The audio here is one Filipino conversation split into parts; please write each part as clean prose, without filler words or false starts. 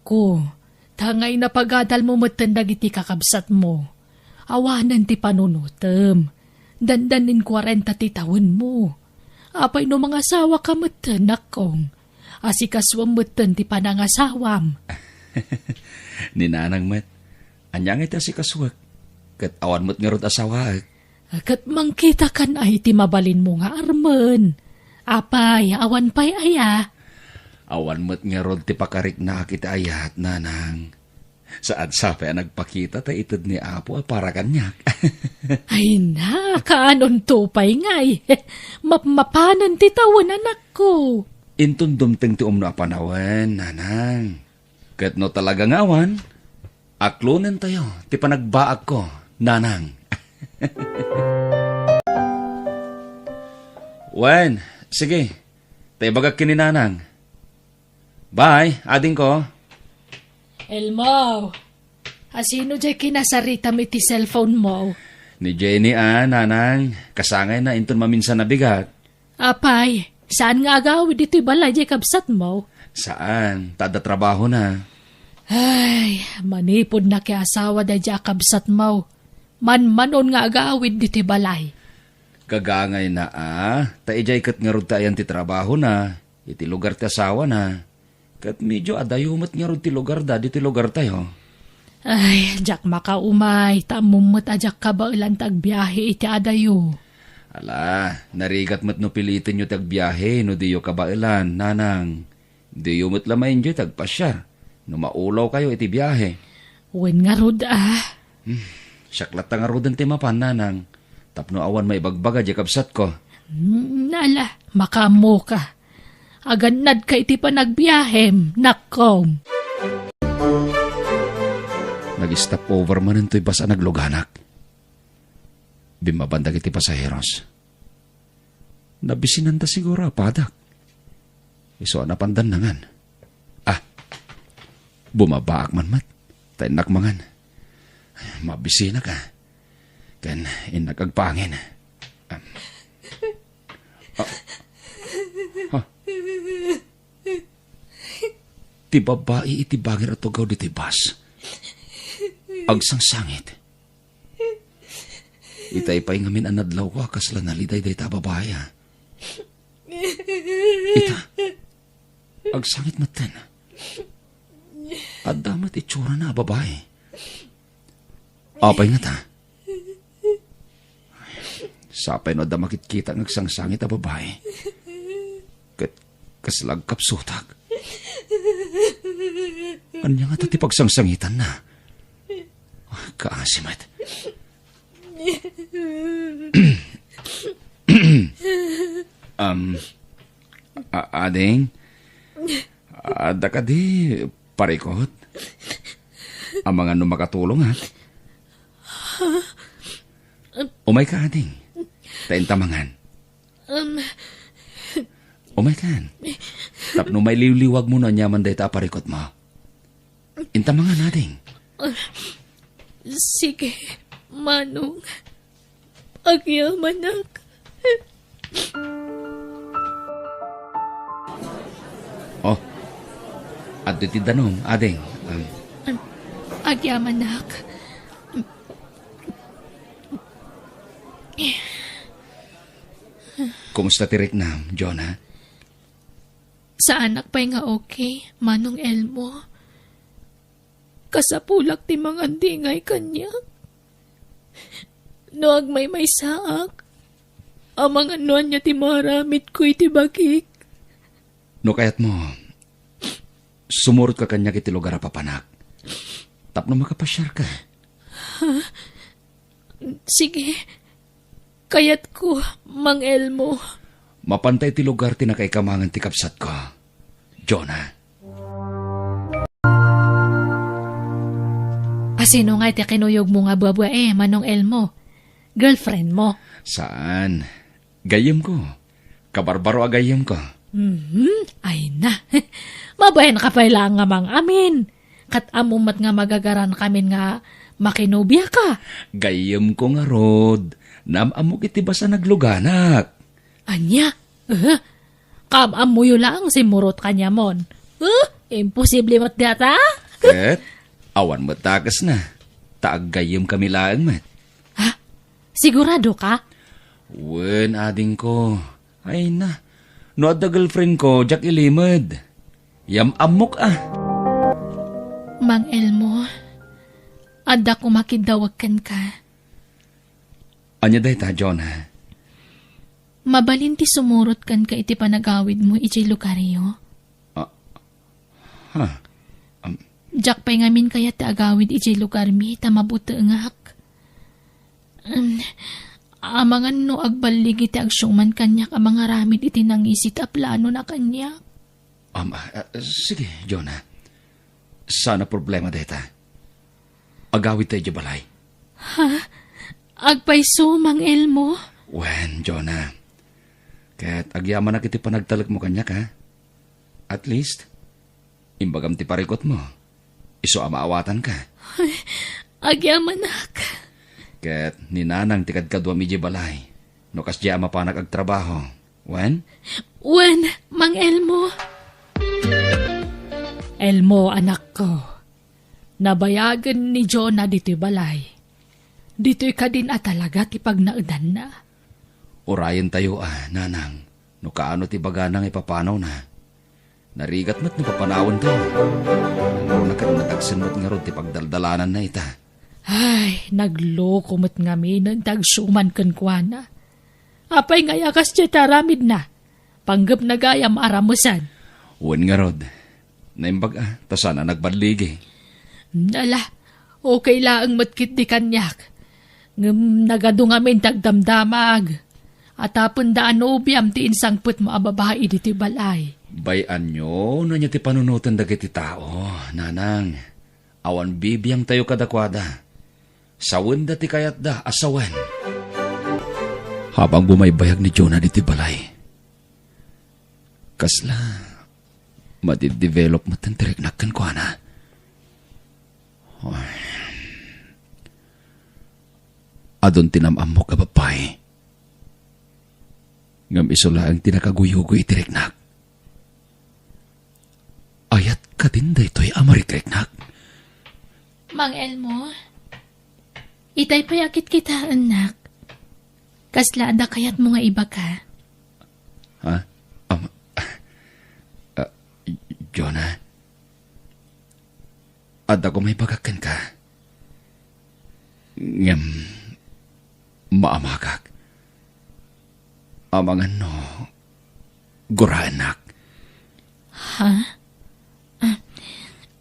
Naku, tangay na pagadal mo matandag iti kakabsat mo. Awanan ti panunutem. Dandanin 40 ti taon mo. Apay no mga asawa ka matanak kong. Asikaswam matan ti panangasawam. Ninanang met, anyang iti asikaswak. Kat awan mo't nga rod asawa. Kat mangkita kan ay ti mabalin mo nga armen. Apay, awan pay aya. Awan mo't nga rod ti pakarik na kita ayat, nanang. Saan sape nagpakita ta itod ni Apo para kanyak. Ay na, kaanon tupay ngay. Mapanan ti tawan anak ko. Intun dumteng ti umno apanawan, nanang. Kat no talaga ngawan, aklunen tayo, ti panagbaak ko, nanang. Wen, sige, tayo bagag kininanang. Bye, ading ko. Elmo, asino jay kinasarita mi ti cellphone mo? Ni Jenny nanang, kasangay na intun maminsan na bigat. Apay, saan nga agawid ito'y balay jay kabsat mo? Saan? Tada trabaho na. Ay, manipod na kay asawa da jay kabsat mo. Man-manon nga agawid dito'y balay. Kagangay na taijay kat nga rod tayan ti trabaho na, iti lugar ti asawa na. Kat medyo adayumat nga rod ti lugar da, di ti lugar tayo. Ay, jak makaumay, tamumot ajak kabailan tagbiyahe iti adayo. Ala, narigat mat no pilitin nyo tagbiyahe, no diyo kabailan, nanang. Diyo mat lamay nyo tagpasyar, no maulaw kayo iti biyahe. Wen nga rod Syaklat nga rodan ti mapan, nanang. Tapno awan may bagbaga di kabsat ko. Nala, makamo ka. Aganad ka iti pa nagbiyahem, nakkom. Nag-stop over man to'y basa nagluganak. Bimabandag iti pasaheros. Nabisinan ta siguro padak. Iso na pandanangan. Bumabaak man mat. Tainak mangan. Mabisina ka. Kan inagagpangin. Ti babae iti bagir at tugaw diti bas. Agsang sangit. Itay pa'y ngamin anadlaw ko kasla naliday day ta babae. Ita. Agsangit matan. At damat itsura na babae. Apay nga ta. Sapay no damakit kita ng agsang-sangit a babae. Kaslag kapsutag. Anya nga ti pagsangsangitan na. Kaasimat. Ading? Ada ka di parikot? Ang mga makatulong ha? Umay ka, ading. Taintamangan. Umay kan. Tapno may liwliwag mo na nyaman day ta parikot mo. Intamangan nating. Sige, Manong. Agyamanak. At iti danong, ading. Agyamanak. Kumusta tirik na, Jonah? Sa anak pa'y nga okay, Manong Elmo. Kasapulak ti mga dingay kanya. Noag may saak. Ang mga nuan niya ti maramit ko iti bagik. No kayat mo, sumurot ka kanya kiti lugar papanak. Tapno makapasyar ka. Sige, kayat ko, Mang Elmo. Mapantay ti lugar ti nakaikamangan ti kapsat ko. Jonah. Sino nga iti kinuyog mo nga buwa Manong Elmo? Girlfriend mo? Saan? Gayem ko. Kabarbaro agayem ko. Ay na. Mabayan ka pa lang nga mang amin. Kat amumat nga magagaran kami nga makinubya ka. Gayem ko nga rod. Namamok iti basa nagluganak. Anya? Kamamuyo lang si Murot kanya mon. Imposible mat data? Ket, awan mo takas na. Taagayom kami laang mat. Ha? Sigurado ka? Wen, ading ko. Ay na. No at the girlfriend ko, Jack ilimod. Yam amok ah. Mang Elmo, ada ko makidawakan ka. Anya day ta, John ha? Mabalin ti sumurot kan ka iti panagawid mo iti lugaryo. Ha? Jack pa'y ngamin kaya ti agawid iti lugar mi ta mabuteengak. Amangan no agbalig iti agsyuman kanyak ang mga ramid iti nangisit a plano na kanyak. Sige, John ha? Sana problema day ta. Agawid tayo balay. Ha? Agpaiso, Mang Elmo? Wen, John ha? Ket agyaman na kiti panagtalak mo kanyak ha? At least, imbagam ti parikot mo. Iso amaawatan ka. Agyamanak. Ket ninanang tikad kadwa mi balay. No kasya mapanag agtrabaho. Wen? Wen, Mang Elmo. Elmo, anak ko. Nabayagan ni Jonah dito'y balay. Dito'y ka din talaga ti pagnaudan na. Urayan tayo nanang. No kaano ti baganang ipapanaw na. Narigat mo't napapanawan to. Nangro na kat natagsan mo't nga ron ti pagdaldalanan na ita. Ay, nagloko mo't nga minon tagsuman kenkwana. Apay nga yakas tiya taramid na. Panggap na gayam aramusan. Wen nga rod. Naimbag ta sana nagbadligi. Nala, okay laang matkit di kanyak. Ngam nagadungamin tagdamdamag. At tapon daan obiam ti insangput mo ababae diti balay. Bayan nyo na niya ti panunutan dagiti tao, nanang. Awan bibiyang tayo kadakwada. Sawan da ti kayat da, asawan. Habang bumaybayag ni Jonah diti balay. Kasla, madidevelop mo tantirik nakan ko na. Adon tinamam mo kababay. Ngam isola ang tinakaguyugo itiriknak. Ayat ka din da ito'y amarikreknak. Mang Elmo, itay payakit kita, anak. Kasla ada kayat mo nga iba ka. Ha? Jonah, ada ko may bagakan ka. Ngam, maamagak. Amangan no, guraanak. Ha?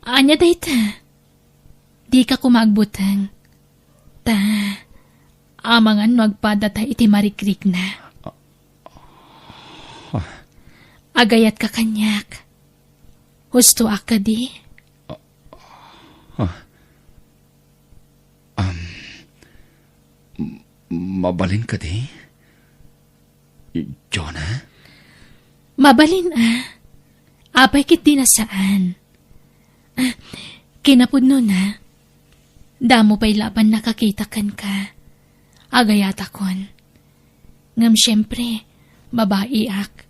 Anya dayta? Di ka kumagbutang. Amangan magpadata iti marikrik na. Agayat ka kanyak. Husto ka di? Mabalin ka di? Jonah? Mabalin Apay kit di na saan. Kinapudno na. Damo pa'y laban nakakitakan ka. Agayat akon. Ngam syempre, babae ak.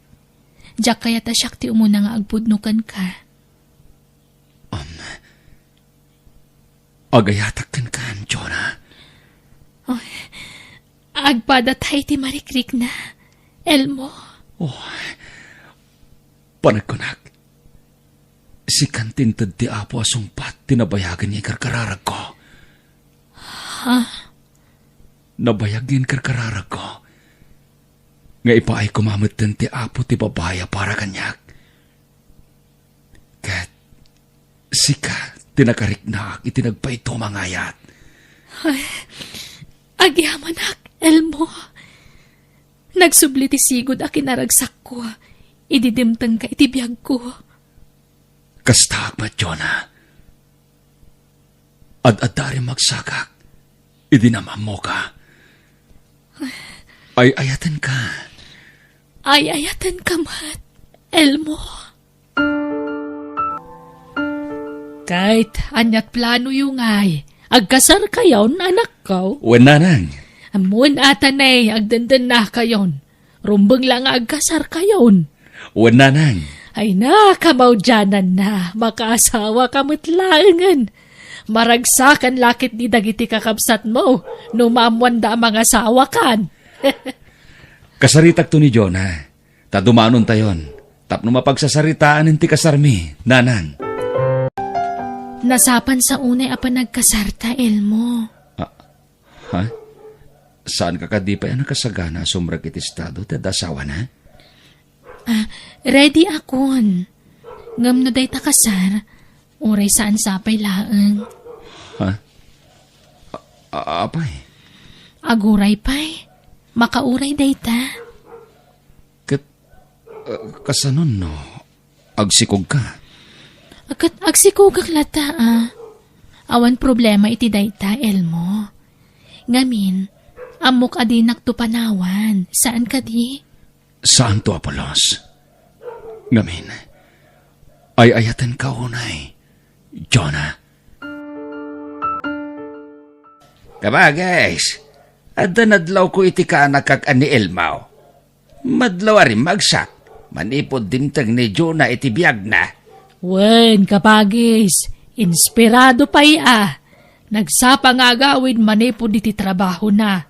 Diyak kaya ta siyak ti umuna nga agpudnukan ka. Agayatakan ka, Jonah. Agpadatay ti marikrik na. Elmo. Panagkunak. Si kantintad ti apo asungpat, tinabayagan niya karkararag ko. Ha? Nabayag niya karkararag ko. Nga ipaay kumamatan ti apo ti babaya para kanyak. Kat, sika, tinakariknak, itinagpa ito mangayat. Agyamanak, Elmo. Nagsubli ti sigod a kinaragsak ko. Ididimtang ka itibiyag ko. Kastag ba, Jonah? Ad-adari magsakak. Idinamam mo ka. Ay-ayatan ka. Ay-ayatan ka, mat. Elmo. Kahit anyat plano yung ay. Agkasar kayon, anak ko. Wananang. Amun atanay, agdandan na kayon. Rumbang lang agkasar kayon. Wananang. Ay na, kamaudyanan na, makaasawa ka matlaangan. Maragsakan lakit di dagiti kakabsat mo, no maamwanda mga asawa kan. Kasaritak to ni Jonah. Tadumanon tayon. Tapno mapagsasaritaan ti kasarmi, nanang. Nasapan sa unay apa nagkasarta, Elmo. Ha? Saan ka kadi pa yan nakasagana sumrag iti estado ti dasawa na? Ready akon. Ngam no day takasar, uray saan sapay laeng. Ha? Apay? Aguray pay, makauray day ta. Kasanon no? Agsikog ka? Agsikugak lata Awan problema iti dayta, Elmo. Ngamin, amok adinak to panawan. Saan ka di? Saan to, Apolos? Ngamin, ay ayatan ka unay, Jonah. Kabagay, adda nadlaw ko iti kaanak kag ani Elmaw. Madlaw rin magsak, manipod dimtang ni Jonah iti biyag na. Wen, kapagis, inspirado pa Nagsapa nga agawin manipod iti trabaho na.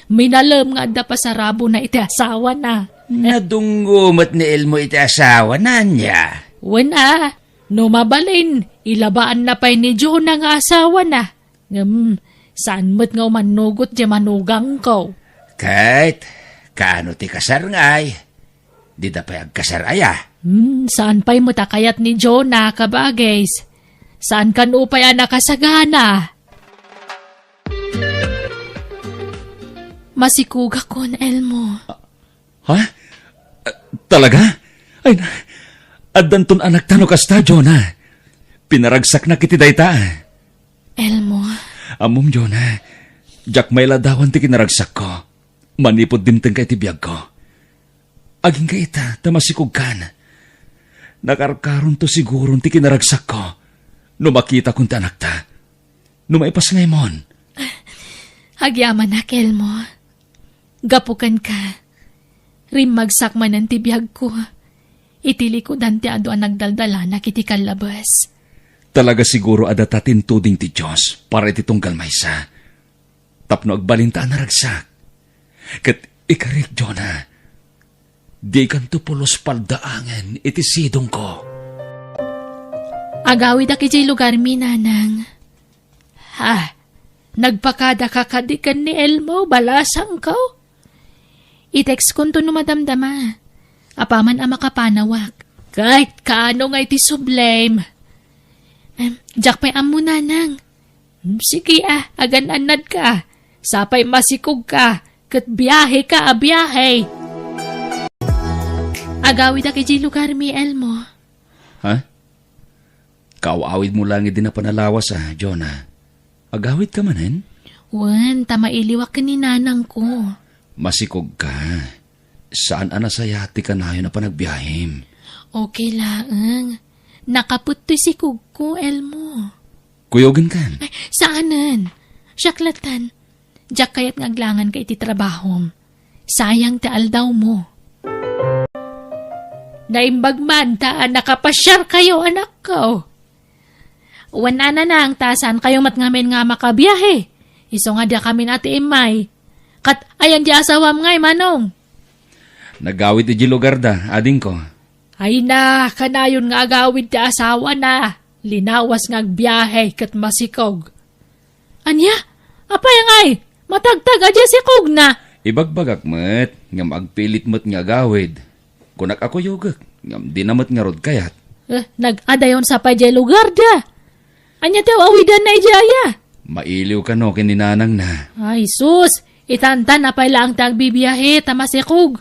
Minalam nga adda pasarabo na iti asawa na. Nadungumot ni Elmo iti asawa na niya. Wen no mabalin, ilabaan na pa'y ni Jonah nga asawa na. Saan mo't nga manugot di manugang ko? Kahit, kaano ti kasar ngay? Di da pa'y agkasaraya. Saan pa'y mutakayat ni Jonah, kabagays? Saan kan upay nakasagana? Masikuga kon, Elmo. Ha? Talaga? Ay, addanton anak tano kasta, Jonah. Pinaragsak na kiti dayta. Elmo. Amom, Jonah. Jak may ladawan ti kinaragsak ko. Manipod dimteng ka iti biyag ko. Aging ka ita, tamasikog kan. Nakarkaron to siguro ti kinaragsak ko. No makita kong ti anak ta. No maipas ngaymon. Agyaman na, Elmo. Gapukan ka. Rimagsak man ang tibiyag ko. Itili ko danti ado ang nagdaldala na kiti kalabas. Talaga siguro adatatin tuding ti Diyos para iti tunggal maysa. Tapno agbalintaan na ragsak. Kat ikarik, Jonah. Di kanto pulos paldaangan iti sidong ko. Agawid aki jay lugar mi, nanang. Nagpakada kakadikan ni Elmo, balasang ko. I-text ko to numadamdama. Apaman ang makapanawak. Kahit kaano nga iti sublime. Diyak pa'y amo, nanang. Sige agan-anad ka. Sapay masikog ka. Kat biyahe ka, biyahe. Agawid aki jay lugar mi, Elmo. Ha? Kaawawid mo lang din na panalawas, Jonah. Agawid ka manen? Wan, tamailiwak ka ni nanang ko. Masikog ka. Saan anasayati ka na yun na panagbiyahim? Okay laang. Nakaput to si Kugko, Elmo. Kuyogin kan? Ay, saanan? Syaklatan. Diyak kayat ngaglangan ka iti trabahom. Sayang taal daw mo. Naimbag man taan nakapasyar kayo, anak ko. Wana na ang tasan kayo matngamin nga makabiyahe. Iso nga dia kami nati imay. Kat ayan di asawam ngay, manong. Nagawid iti lugar da, ading ko. Ay na, kanayon nga agawid ti asawa na. Linawas nga agbiyahe kat masikog. Anya? Apay ngay? Matagtag adya sikog na. Ibagbagak met, ngam agpilit met nga agawid. Kunak ako yogak, ngam dinamat nga rod kayat. Nag-adayon sa pajay lugar da. Anya tayo awidan na ijaya. Mailiw ka no, kininanang na. Ay sus, itantan na pala ang tagbibiyahe, tamasikog.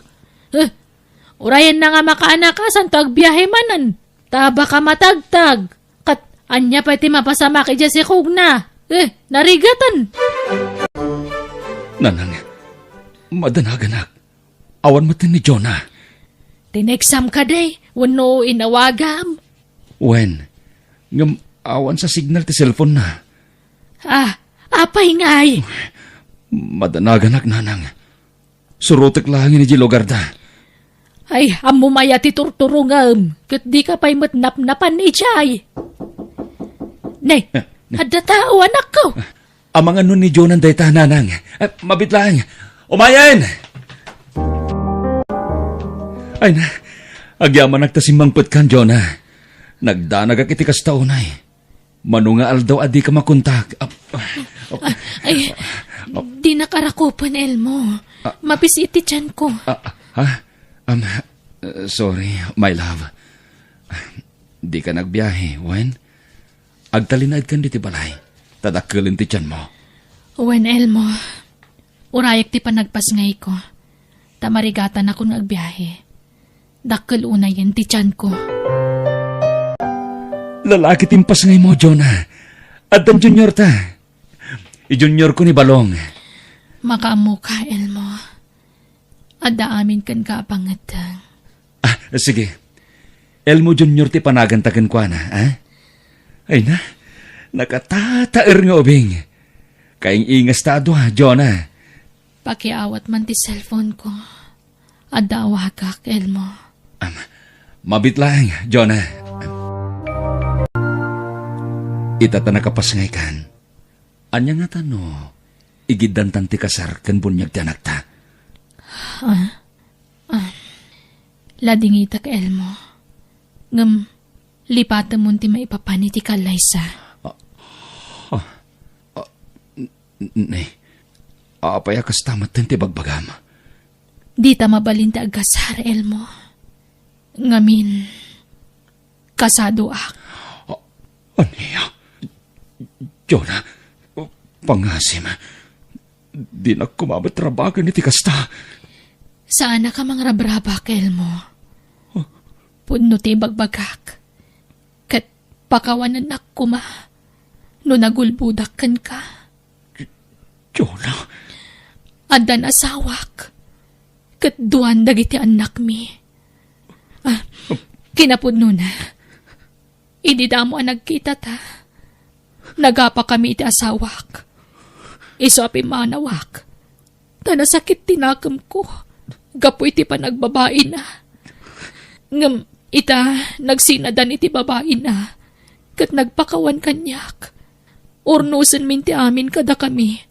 Urayan na nga makaanakasan tagbiyahe manan. Taba ka matagtag. Kat anya pa iti mapasama kay sikog na. Narigatan. Nanang, madanaganak. Awan matin ni Jonah. Tineksam ka day, wano inawagam. Wen, ngam awan sa signal ti cellphone na. Apay ngay. Madanaganak, nanang. Surutek lang ni Gilogarda. Ay, amo maya ti turturungam. Kat di ka pa'y matnap-napan ni Jay. Nay, hadda tao anak ko. Amang ano ni Jonan day tananang. Mabitlang. Umayan! Ay na, agyaman nagtasimbang kan, Jonah. Nagdanag iti kas taunay. Manungaal daw adi ka makontak. Ay, di nakarakupan, Elmo. Mapisiti tiyan ko. Sorry, my love. Di ka nagbiyahe, Wen? Agtalinaid kan di ti balay. Tadakulin ti tiyan mo. Wen, Elmo. Urayak ti panagpasngay ko. Tamarigatan ako nagbiyahe. Dakkel una yan ti tiyan ko. Lalaki timpas ngay mo, Jonah. At ang junior ta. I-junior ko ni Balong. Makaamu ka, Elmo. Ada amin kan kapangatang. Sige. Elmo junior ti panagantagan ko na, ha? Ay na, nakatataer nga ubing. Kaing ingas ta adwa, Jonah. Pakiawat man ti cellphone ko. Ada awagak, Elmo. Mabit lang, Jonah. Itata nakapasngay kan. Anya nga tano, igidan tanti kasar kan bunyag ti anak ta. Lading itak, Elmo. Ngam, lipatan mo ti maipapani ti kalaysa. Nay, apaya kas tamat ti bagbagam. Di ta mabalin ti agasar, Elmo. Ngamin, kasado ak. Aniya? Jonah, pangasim. Di na kumabatrabagan iti kasta. Saan ka mga rabrabak, Elmo? Puno ti bagbagak. Kat pakawanan na kuma. No nagulbudakan ka. Jonah? Adan asawak. Kat duwan dagiti anak mi. Kinapudno na. Idi damo ang nagkita ta. Nagapa kami iti asawak. Iso api manawak. Tanasakit tinakam ko. Gapo iti pa nagbabae na. Ngam ita nagsinadan iti babae na. Kat nagpakawan kanyak. Urnusan min ti amin kada kami.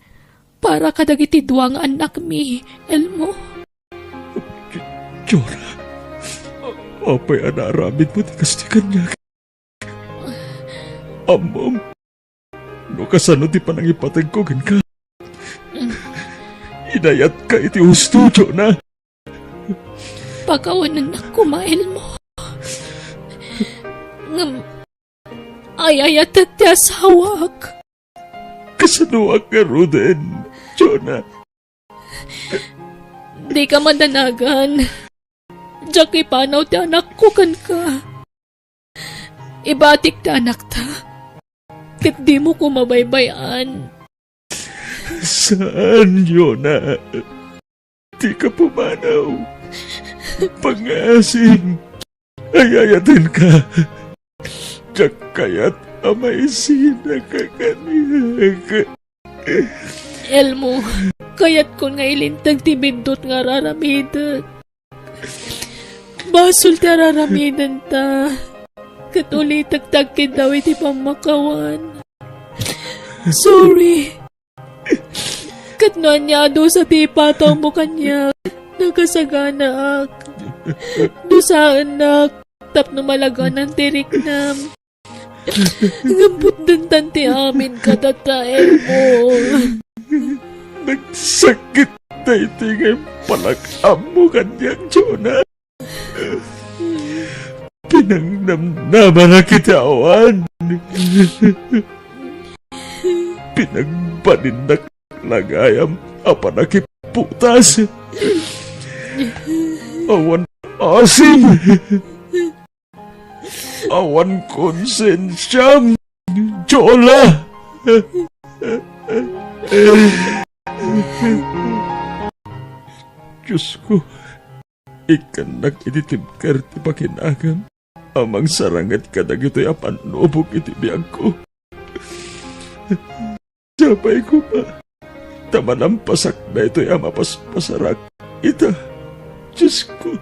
Para kadagiti duwang anak mi, Elmo. Jonah, apay anaramid mo ti kasti kanyak. Amam, no kasano ti panangipatag ko gan ka. Inayat ka iti husto, Jonah. Pakawanan na kumail mo. Ngam, ayayat at ti asawak. Kasano ang karuden, Jonah? Di ka madanagan. Diyak ipanaw ti anak ko kan ka. Ibatik ti anak ta. Kat di mo ko mabaybayan. Saan, Jonah? Di ka pumanaw. Pangasim. Ayayatin ka. Diyak kaya't amay sinakakaniyak. Elmo, kayat ko nga ilintag ti bindot nga raramidan. Basol ti raramidan ta. Katuli tagtagkin daw iti pamakawan. Sorry. Katnoan niya do sa ti pataw mo kanya. Nakasagana ak. Dusaan nak. Tapno malaga ng tiriknam. Gambut din tanti amin katata, Elmo. Nagsakit na iti ngay palakam mo kanyang, Jonah. Pinangnamnaman na kitawan. Pinagpanindak lagayam apa nakiputas. Awan asim. Awan konsensyam. Jola. Diyos ko, ikan nag-ititibkar ti pakinagam. Amang sarangat ka na gito'y apanubog iti biyag ko. Sabay ko pa. Tamanampasak na ito'y amapas-pasarak. Ita, Diyos ko,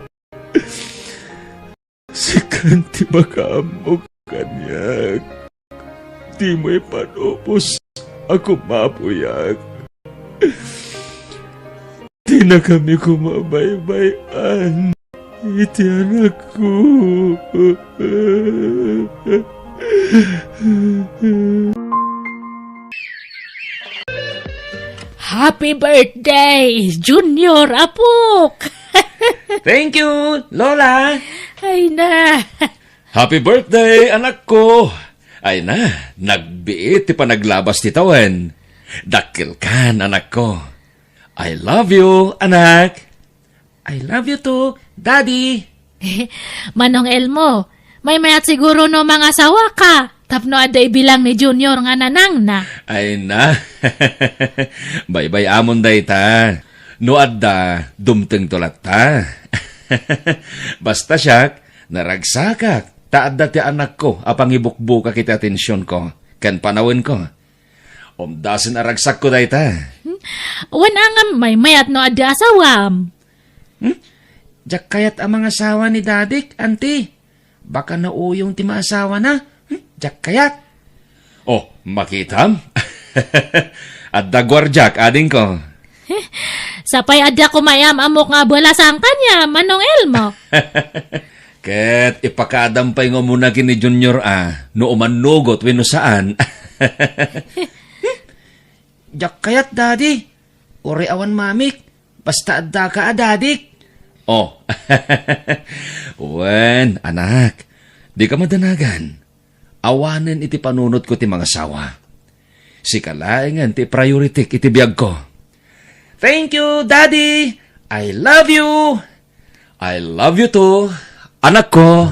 Si Kanti makaamok kanyak. Di mo'y panupos ako mapuyag. Di na kami kumabaybayan. Iti anak ko. Happy birthday, Junior Apok! Thank you, Lola. Ay na, Happy birthday, anak ko! Ay na, nagbiit ti panaglabas ti tawan. Dakil kan, anak ko. I love you, anak. I love you too, Daddy. Manong Elmo, may mayat siguro no mga asawa ka. Tapno aday bilang ni Junior nga nanang na. Ay na, bye-bye amon day ta. No adda, dumteng tulat ta. Basta siyak, naragsakak. Taadda ti anak ko, apang ibukbuka kita atensyon ko. Kan panawin ko. Omdasin aragsak ko day ta. Wanangam may mayat no adda asawam. Diyak kayat ang mga asawa ni Dadik, Auntie. Baka nauyong ti maasawa na. Diyak kayat. Oh, makitam? Adda gwarjak, ading ko. Sapay adda kumayam amok nga bola sang kanya, Manong Elmo. Ket ipakadampay nga muna kini Junior no umanugot wenno saan. Diyak kayat, Daddy. Uri awan mamik. Basta adda ka, Dadik. Oh, wen, anak, di ka madanagan. Awanen iti panunot ko ti mga sawa. Si kalaingan ti priority iti biyag ko. Thank you, Daddy. I love you. I love you too, anak ko.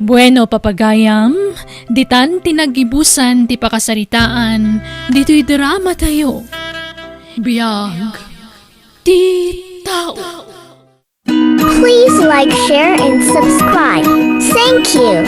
Bueno, papagayam, ditan tinagibusan ti pakasaritaan, dito'y drama tayo. Biyag, ti tao. Please like, share, and subscribe. Thank you.